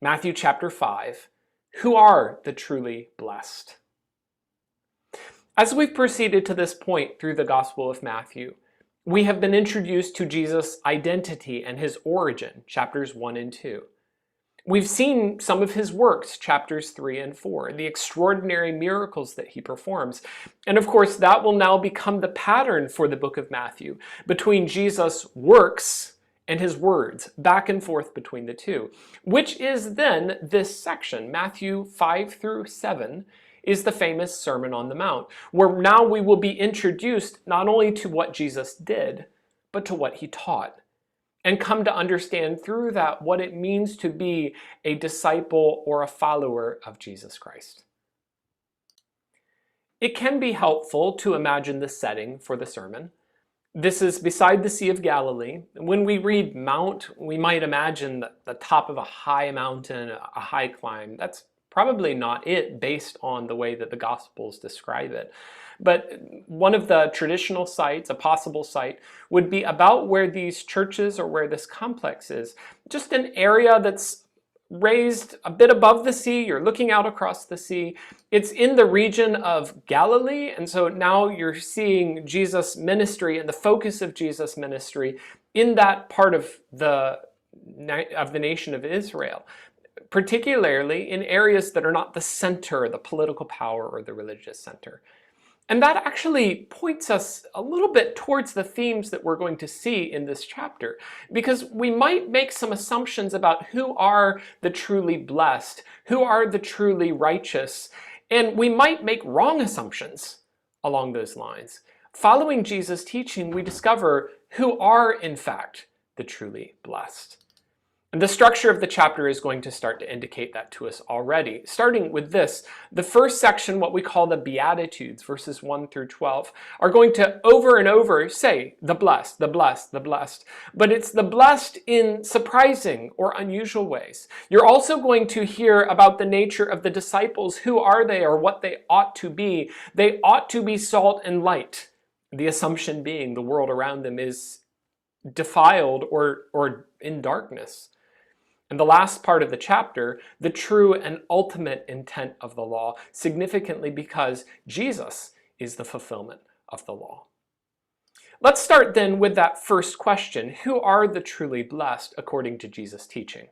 Matthew chapter 5. Who are the truly blessed? As we've proceeded to this point through the Gospel of Matthew, we have been introduced to Jesus' identity and his origin, chapters 1 and 2. We've seen some of his works, chapters 3 and 4, the extraordinary miracles that he performs. And of course, that will now become the pattern for the book of Matthew, between Jesus' works and his words, back and forth between the two, which is then this section, Matthew 5 through 7, is the famous Sermon on the Mount, where now we will be introduced not only to what Jesus did, but to what he taught, and come to understand through that what it means to be a disciple or a follower of Jesus Christ. It can be helpful to imagine the setting for the sermon. This is beside the Sea of Galilee. When we read mount, we might imagine the top of a high mountain, a high climb. That's probably not it based on the way that the Gospels describe it. But one of the traditional sites, a possible site, would be about where these churches or where this complex is. Just an area that's raised a bit above the sea. You're looking out across the sea. It's in the region of Galilee, and so now you're seeing Jesus' ministry and the focus of Jesus' ministry in that part of the nation of Israel, particularly in areas that are not the center, the political power, or the religious center. And that actually points us a little bit towards the themes that we're going to see in this chapter, because we might make some assumptions about who are the truly blessed, who are the truly righteous, and we might make wrong assumptions along those lines. Following Jesus' teaching, we discover who are, in fact, the truly blessed. And the structure of the chapter is going to start to indicate that to us already. Starting with this, the first section, what we call the Beatitudes, verses 1 through 12, are going to over and over say, the blessed, the blessed, the blessed. But it's the blessed in surprising or unusual ways. You're also going to hear about the nature of the disciples. Who are they or what they ought to be? They ought to be salt and light. The assumption being the world around them is defiled or in darkness. And the last part of the chapter, the true and ultimate intent of the law, significantly because Jesus is the fulfillment of the law. Let's start then with that first question. Who are the truly blessed according to Jesus' teaching?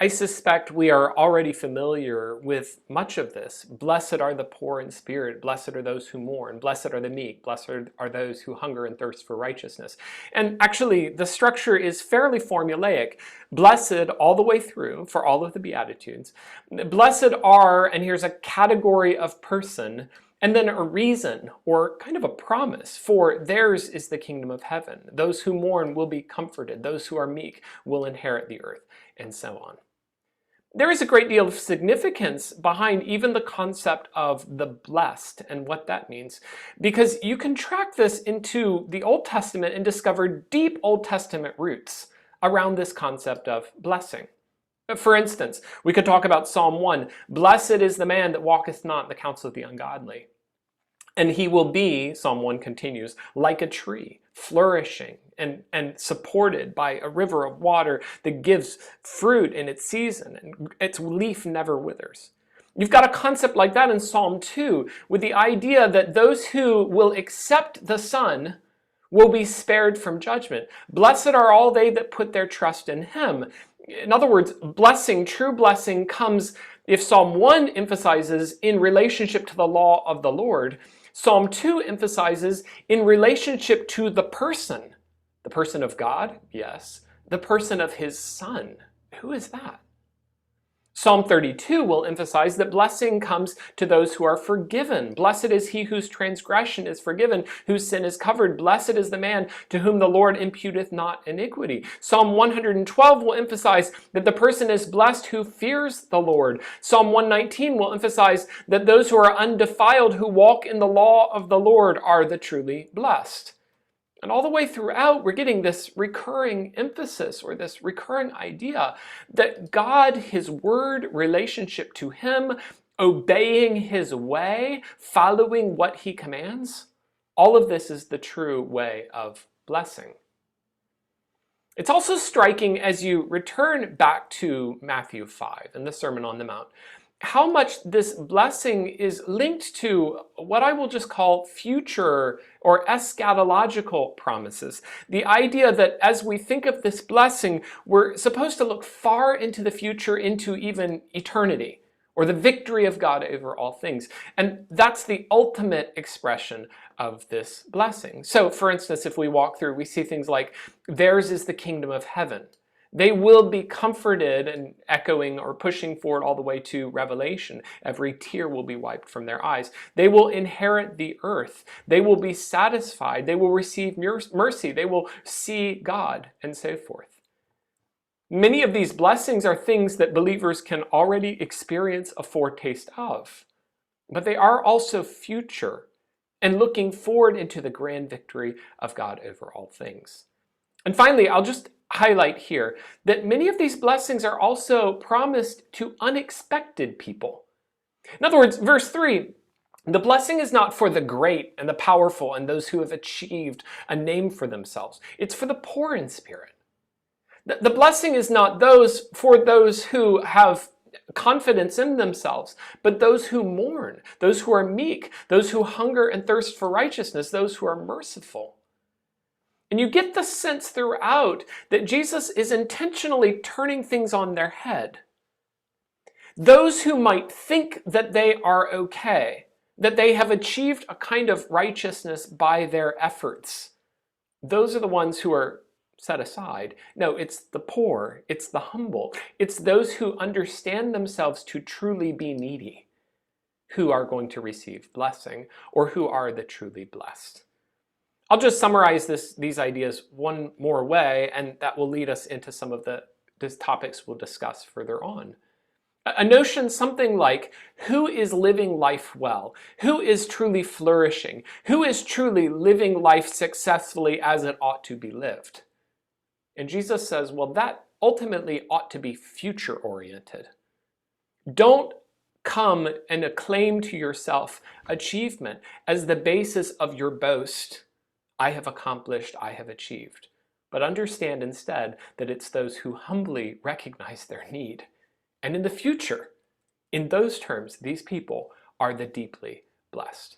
I suspect we are already familiar with much of this. Blessed are the poor in spirit. Blessed are those who mourn. Blessed are the meek. Blessed are those who hunger and thirst for righteousness. And actually, the structure is fairly formulaic. Blessed all the way through for all of the Beatitudes. Blessed are, and here's a category of person, and then a reason or kind of a promise, for theirs is the kingdom of heaven. Those who mourn will be comforted. Those who are meek will inherit the earth, and so on. There is a great deal of significance behind even the concept of the blessed and what that means, because you can track this into the Old Testament and discover deep Old Testament roots around this concept of blessing. For instance, we could talk about Psalm 1. Blessed is the man that walketh not in the counsel of the ungodly. And he will be, Psalm 1 continues, like a tree, flourishing and supported by a river of water that gives fruit in its season, and its leaf never withers. You've got a concept like that in Psalm 2, with the idea that those who will accept the Son will be spared from judgment. Blessed are all they that put their trust in him. In other words, blessing, true blessing, comes, if Psalm 1 emphasizes in relationship to the law of the Lord, Psalm 2 emphasizes in relationship to the person of God, yes, the person of his Son. Who is that? Psalm 32 will emphasize that blessing comes to those who are forgiven. Blessed is he whose transgression is forgiven, whose sin is covered. Blessed is the man to whom the Lord imputeth not iniquity. Psalm 112 will emphasize that the person is blessed who fears the Lord. Psalm 119 will emphasize that those who are undefiled, who walk in the law of the Lord, are the truly blessed. And all the way throughout, we're getting this recurring emphasis or this recurring idea that God, his word, relationship to him, obeying his way, following what he commands, all of this is the true way of blessing. It's also striking as you return back to Matthew 5 and the Sermon on the Mount, how much this blessing is linked to what I will just call future or eschatological promises. The idea that as we think of this blessing, we're supposed to look far into the future, into even eternity, or the victory of God over all things. And that's the ultimate expression of this blessing. So, for instance, if we walk through, we see things like, theirs is the kingdom of heaven. They will be comforted, and echoing or pushing forward all the way to Revelation. Every tear will be wiped from their eyes. They will inherit the earth. They will be satisfied. They will receive mercy. They will see God, and so forth. Many of these blessings are things that believers can already experience a foretaste of, but they are also future and looking forward into the grand victory of God over all things. And finally, I'll just highlight here that many of these blessings are also promised to unexpected people. In other words, verse 3, the blessing is not for the great and the powerful and those who have achieved a name for themselves. It's for the poor in spirit. The blessing is not for those who have confidence in themselves, but those who mourn, those who are meek, those who hunger and thirst for righteousness, those who are merciful. And you get the sense throughout that Jesus is intentionally turning things on their head. Those who might think that they are okay, that they have achieved a kind of righteousness by their efforts, those are the ones who are set aside. No, it's the poor, it's the humble, it's those who understand themselves to truly be needy who are going to receive blessing, or who are the truly blessed. I'll just summarize these ideas one more way, and that will lead us into some of the topics we'll discuss further on. A notion something like, who is living life well? Who is truly flourishing? Who is truly living life successfully as it ought to be lived? And Jesus says, well, that ultimately ought to be future-oriented. Don't come and acclaim to yourself achievement as the basis of your boast. I have accomplished, I have achieved. But understand instead that it's those who humbly recognize their need. And in the future, in those terms, these people are the deeply blessed.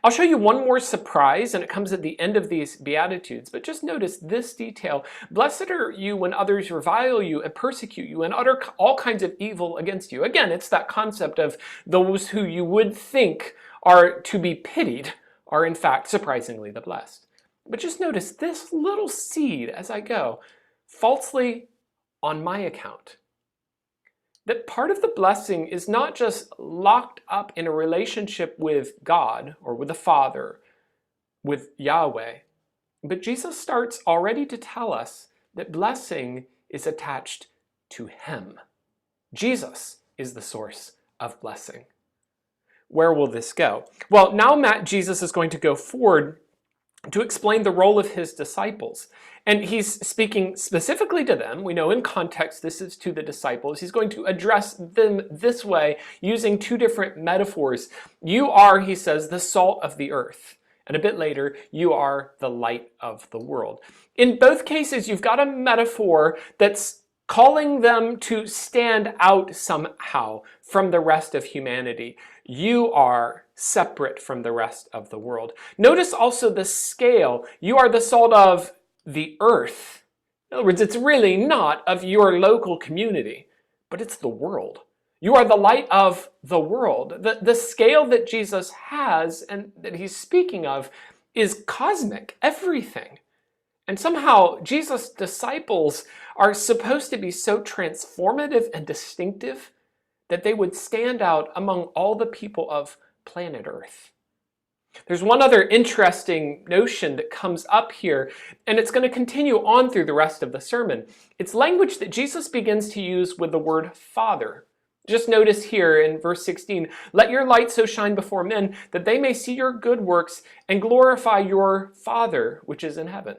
I'll show you one more surprise, and it comes at the end of these Beatitudes, but just notice this detail. Blessed are you when others revile you and persecute you and utter all kinds of evil against you. Again, it's that concept of those who you would think are to be pitied are in fact surprisingly the blessed. But just notice this little seed as I go, falsely on my account. That part of the blessing is not just locked up in a relationship with God or with the Father, with Yahweh, but Jesus starts already to tell us that blessing is attached to Him. Jesus is the source of blessing. Where will this go? Well, now Jesus is going to go forward to explain the role of his disciples. And he's speaking specifically to them. We know in context this is to the disciples. He's going to address them this way using two different metaphors. You are, he says, the salt of the earth. And a bit later, you are the light of the world. In both cases, you've got a metaphor that's calling them to stand out somehow from the rest of humanity. You are separate from the rest of the world. Notice also the scale. You are the salt of the earth. In other words, it's really not of your local community, but it's the world. You are the light of the world. The scale that Jesus has and that he's speaking of is cosmic, everything. And somehow Jesus' disciples are supposed to be so transformative and distinctive that they would stand out among all the people of planet Earth. There's one other interesting notion that comes up here, and it's going to continue on through the rest of the sermon. It's language that Jesus begins to use with the word Father. Just notice here in verse 16, let your light so shine before men that they may see your good works and glorify your Father which is in heaven.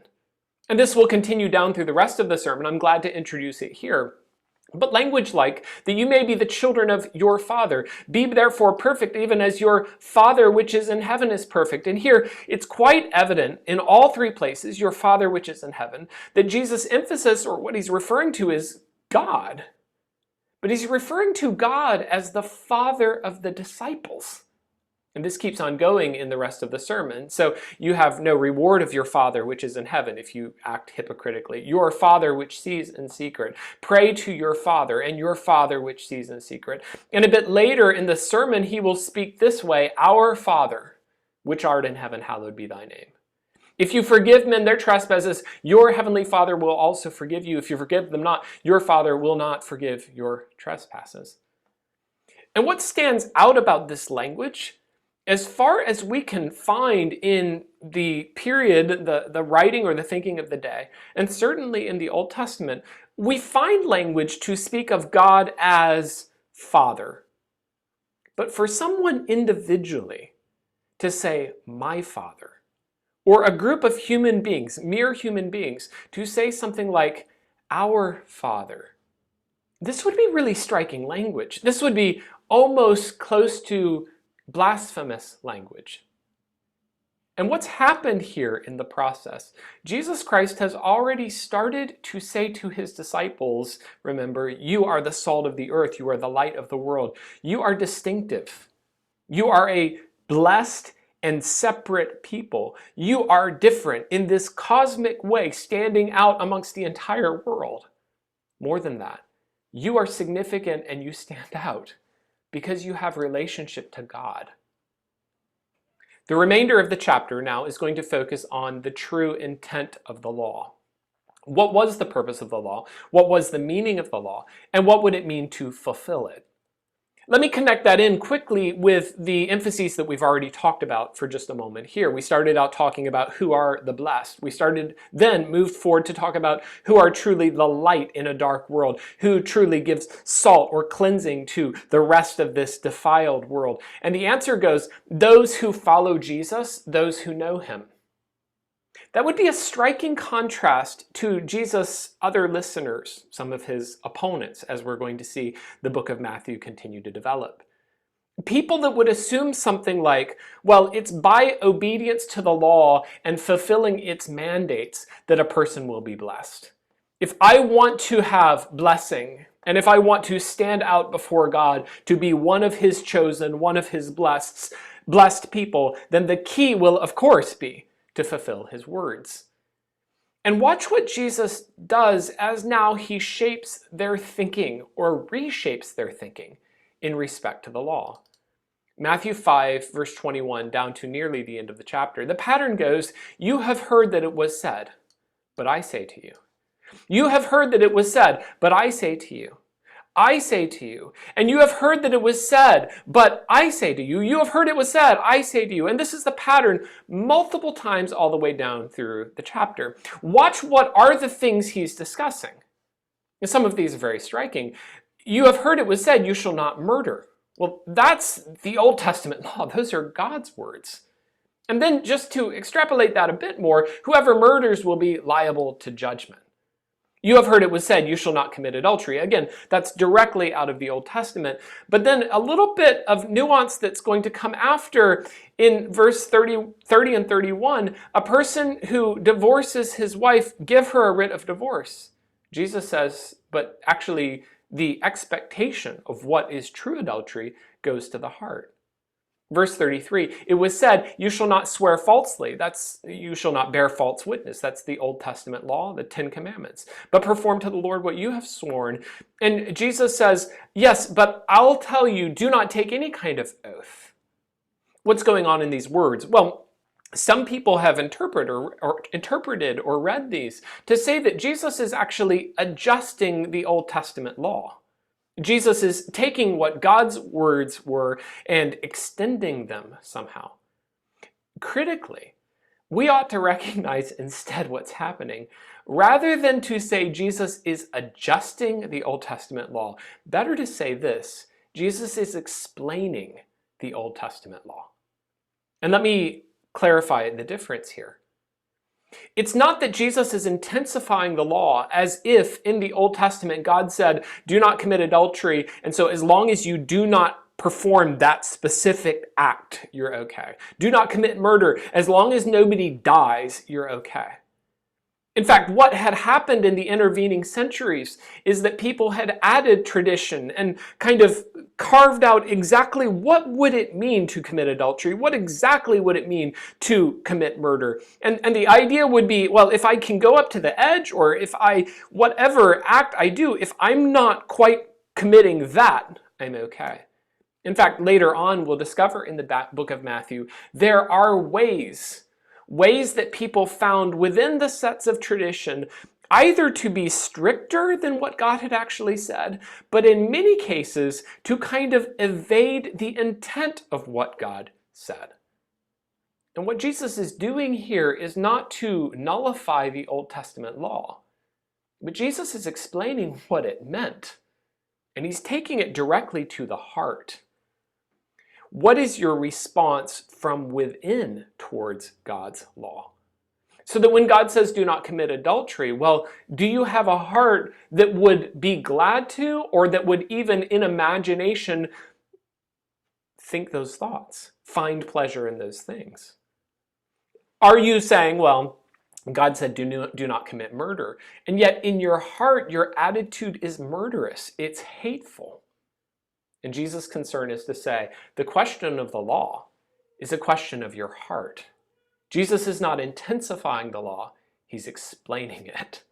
And this will continue down through the rest of the sermon. I'm glad to introduce it here. But language like, that you may be the children of your Father. Be therefore perfect, even as your Father which is in heaven is perfect. And here, it's quite evident in all three places, your Father which is in heaven, that Jesus' emphasis, or what he's referring to, is God. But he's referring to God as the Father of the disciples. And this keeps on going in the rest of the sermon. So you have no reward of your Father which is in heaven if you act hypocritically. Your Father which sees in secret. Pray to your Father, and your Father which sees in secret. And a bit later in the sermon, he will speak this way, Our Father, which art in heaven, hallowed be thy name. If you forgive men their trespasses, your heavenly Father will also forgive you. If you forgive them not, your Father will not forgive your trespasses. And what stands out about this language, as far as we can find in the period, the writing or the thinking of the day, and certainly in the Old Testament, we find language to speak of God as Father. But for someone individually to say, my Father, or a group of human beings, mere human beings, to say something like, our Father, this would be really striking language. This would be almost close to blasphemous language. And what's happened here in the process? Jesus Christ has already started to say to his disciples, remember, you are the salt of the earth, you are the light of the world, you are distinctive. You are a blessed and separate people. You are different in this cosmic way, standing out amongst the entire world. More than that, you are significant and you stand out because you have relationship to God. The remainder of the chapter now is going to focus on the true intent of the law. What was the purpose of the law? What was the meaning of the law? And what would it mean to fulfill it? Let me connect that in quickly with the emphases that we've already talked about for just a moment here. We started out talking about who are the blessed. We then moved forward to talk about who are truly the light in a dark world, who truly gives salt or cleansing to the rest of this defiled world. And the answer goes, those who follow Jesus, those who know him. That would be a striking contrast to Jesus' other listeners, some of his opponents, as we're going to see the book of Matthew continue to develop. People that would assume something like, well, it's by obedience to the law and fulfilling its mandates that a person will be blessed. If I want to have blessing, and if I want to stand out before God to be one of his chosen, one of his blessed people, then the key will, of course, be to fulfill his words. And watch what Jesus does as now he shapes their thinking or reshapes their thinking in respect to the law. Matthew 5, verse 21, down to nearly the end of the chapter. The pattern goes, you have heard that it was said, but I say to you. You have heard that it was said, but I say to you. I say to you, and you have heard that it was said, but I say to you, you have heard it was said, I say to you. And this is the pattern multiple times all the way down through the chapter. Watch what are the things he's discussing. And some of these are very striking. You have heard it was said, you shall not murder. Well, that's the Old Testament law. Those are God's words. And then just to extrapolate that a bit more, whoever murders will be liable to judgment. You have heard it was said, you shall not commit adultery. Again, that's directly out of the Old Testament. But then a little bit of nuance that's going to come after in verse 30 and 31. A person who divorces his wife, give her a writ of divorce. Jesus says, but actually the expectation of what is true adultery goes to the heart. Verse 33, it was said, you shall not swear falsely. You shall not bear false witness. That's the Old Testament law, the 10 Commandments. But perform to the Lord what you have sworn. And Jesus says, yes, but I'll tell you, do not take any kind of oath. What's going on in these words? Well, some people have interpreted or read these to say that Jesus is actually adjusting the Old Testament law. Jesus is taking what God's words were and extending them somehow. Critically, we ought to recognize instead what's happening. Rather than to say Jesus is adjusting the Old Testament law, better to say this, Jesus is explaining the Old Testament law. And let me clarify the difference here. It's not that Jesus is intensifying the law as if in the Old Testament God said, do not commit adultery, and so as long as you do not perform that specific act, you're okay. Do not commit murder. As long as nobody dies, you're okay. In fact, what had happened in the intervening centuries is that people had added tradition and kind of carved out exactly what would it mean to commit adultery, what exactly would it mean to commit murder. And the idea would be, well, if I can go up to the edge, or if whatever act I do, if I'm not quite committing that, I'm okay. In fact, later on, we'll discover in the book of Matthew, there are ways that people found within the sets of tradition either to be stricter than what God had actually said, but in many cases to kind of evade the intent of what God said. And what Jesus is doing here is not to nullify the Old Testament law, but Jesus is explaining what it meant, and he's taking it directly to the heart. What is your response from within towards God's law? So that when God says do not commit adultery, well, do you have a heart that would be glad to, or that would even in imagination think those thoughts, find pleasure in those things? Are you saying, well, God said do not commit murder, and yet in your heart your attitude is murderous, it's hateful? And Jesus' concern is to say, the question of the law is a question of your heart. Jesus is not intensifying the law, he's explaining it.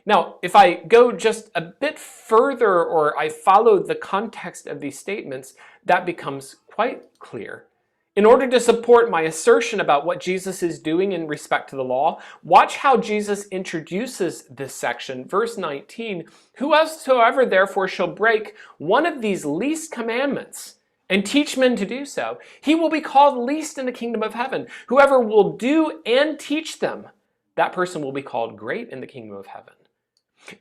Now, if I go just a bit further, or I follow the context of these statements, that becomes quite clear. In order to support my assertion about what Jesus is doing in respect to the law, watch how Jesus introduces this section. Verse 19, whosoever therefore shall break one of these least commandments and teach men to do so, he will be called least in the kingdom of heaven. Whoever will do and teach them, that person will be called great in the kingdom of heaven.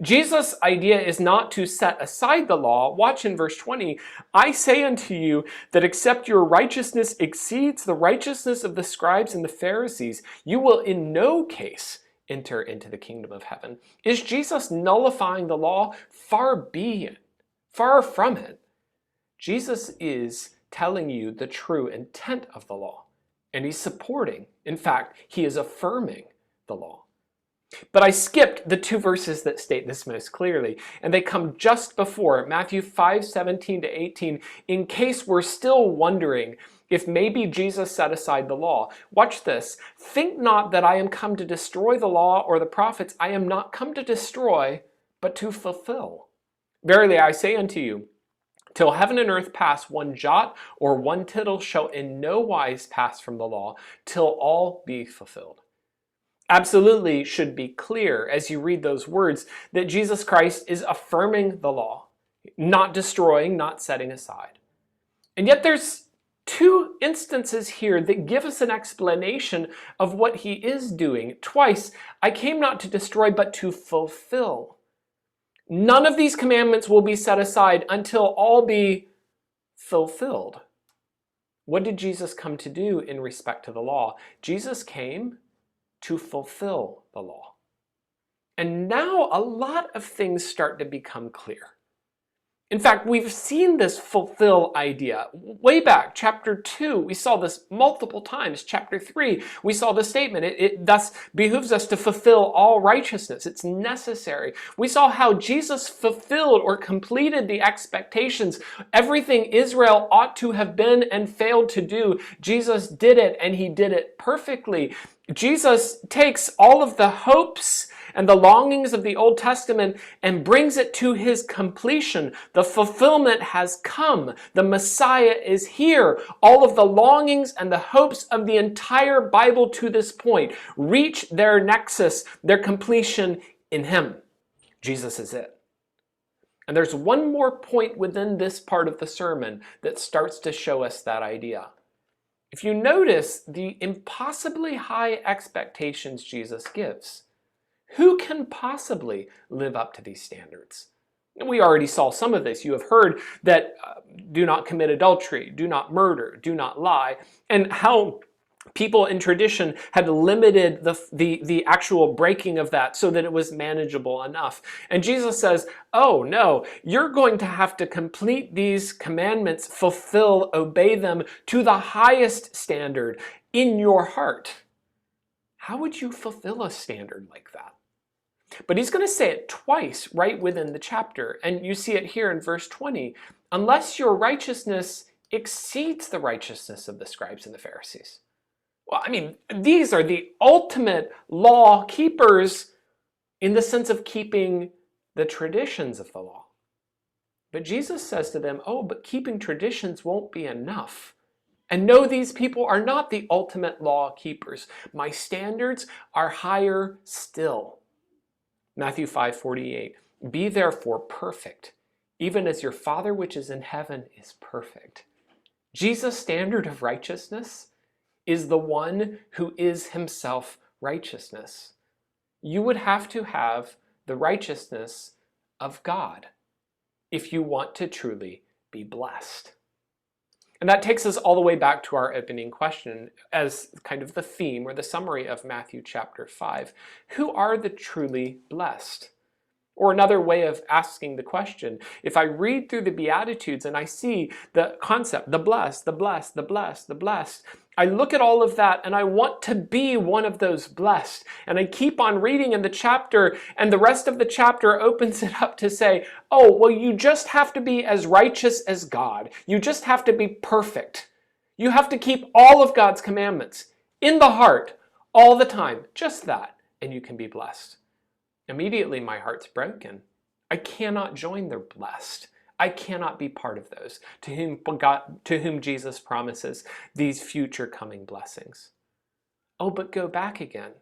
Jesus' idea is not to set aside the law. Watch in verse 20. I say unto you that except your righteousness exceeds the righteousness of the scribes and the Pharisees, you will in no case enter into the kingdom of heaven. Is Jesus nullifying the law? Far be it. Far from it. Jesus is telling you the true intent of the law, and he's supporting, in fact, he is affirming the law. But I skipped the two verses that state this most clearly, and they come just before Matthew 5:17 to 18, in case we're still wondering if maybe Jesus set aside the law. Watch this. Think not that I am come to destroy the law or the prophets. I am not come to destroy, but to fulfill. Verily I say unto you, till heaven and earth pass, one jot or one tittle shall in no wise pass from the law, till all be fulfilled. Absolutely should be clear as you read those words that Jesus Christ is affirming the law, not destroying, not setting aside. And yet there's two instances here that give us an explanation of what he is doing. Twice, I came not to destroy, but to fulfill. None of these commandments will be set aside until all be fulfilled. What did Jesus come to do in respect to the law? Jesus came to fulfill the law. And now a lot of things start to become clear. In fact, we've seen this fulfill idea way back, chapter 2. We saw this multiple times. Chapter 3, we saw the statement. It thus behooves us to fulfill all righteousness. It's necessary. We saw how Jesus fulfilled or completed the expectations. Everything Israel ought to have been and failed to do, Jesus did it, and he did it perfectly. Jesus takes all of the hopes and the longings of the Old Testament and brings it to his completion. The fulfillment has come. The Messiah is here. All of the longings and the hopes of the entire Bible to this point reach their nexus, their completion in him. Jesus is it. And there's one more point within this part of the sermon that starts to show us that idea. If you notice the impossibly high expectations Jesus gives, who can possibly live up to these standards? We already saw some of this. You have heard that do not commit adultery, do not murder, do not lie, and how People in tradition had limited the actual breaking of that so that it was manageable enough. And Jesus says, oh no, you're going to have to complete these commandments, fulfill, obey them to the highest standard in your heart. How would you fulfill a standard like that? But he's going to say it twice right within the chapter. And you see it here in verse 20. Unless your righteousness exceeds the righteousness of the scribes and the Pharisees. Well, I mean, these are the ultimate law keepers in the sense of keeping the traditions of the law. But Jesus says to them, oh, but keeping traditions won't be enough. And no, these people are not the ultimate law keepers. My standards are higher still. Matthew 5:48, be therefore perfect, even as your Father which is in heaven is perfect. Jesus' standard of righteousness is the one who is himself righteousness. You would have to have the righteousness of God if you want to truly be blessed. And that takes us all the way back to our opening question as kind of the theme or the summary of Matthew chapter 5. Who are the truly blessed? Or another way of asking the question, if I read through the Beatitudes and I see the concept, the blessed, the blessed, the blessed, the blessed, I look at all of that and I want to be one of those blessed. And I keep on reading in the chapter, and the rest of the chapter opens it up to say, oh, well, you just have to be as righteous as God. You just have to be perfect. You have to keep all of God's commandments in the heart all the time, just that, and you can be blessed. Immediately my heart's broken. I cannot join the blessed. I cannot be part of those to whom Jesus promises these future coming blessings. Oh, but go back again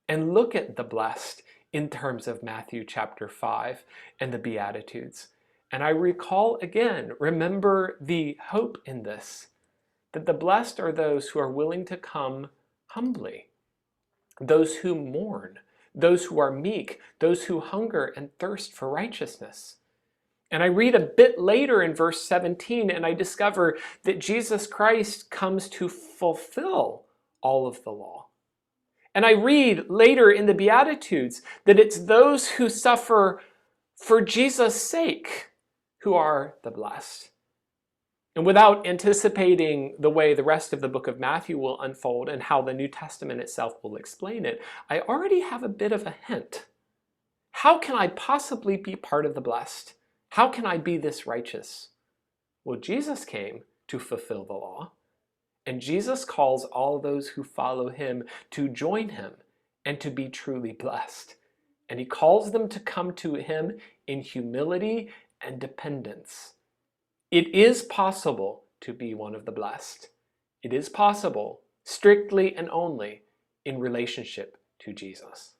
and look at the blessed in terms of Matthew chapter 5 and the Beatitudes. And I recall again, remember the hope in this, that the blessed are those who are willing to come humbly, those who mourn, those who are meek, those who hunger and thirst for righteousness. And I read a bit later in verse 17 and I discover that Jesus Christ comes to fulfill all of the law. And I read later in the Beatitudes that it's those who suffer for Jesus' sake who are the blessed. And without anticipating the way the rest of the book of Matthew will unfold and how the New Testament itself will explain it, I already have a bit of a hint. How can I possibly be part of the blessed? How can I be this righteous? Well, Jesus came to fulfill the law, and Jesus calls all those who follow him to join him and to be truly blessed. And he calls them to come to him in humility and dependence. It is possible to be one of the blessed. It is possible, strictly and only, in relationship to Jesus.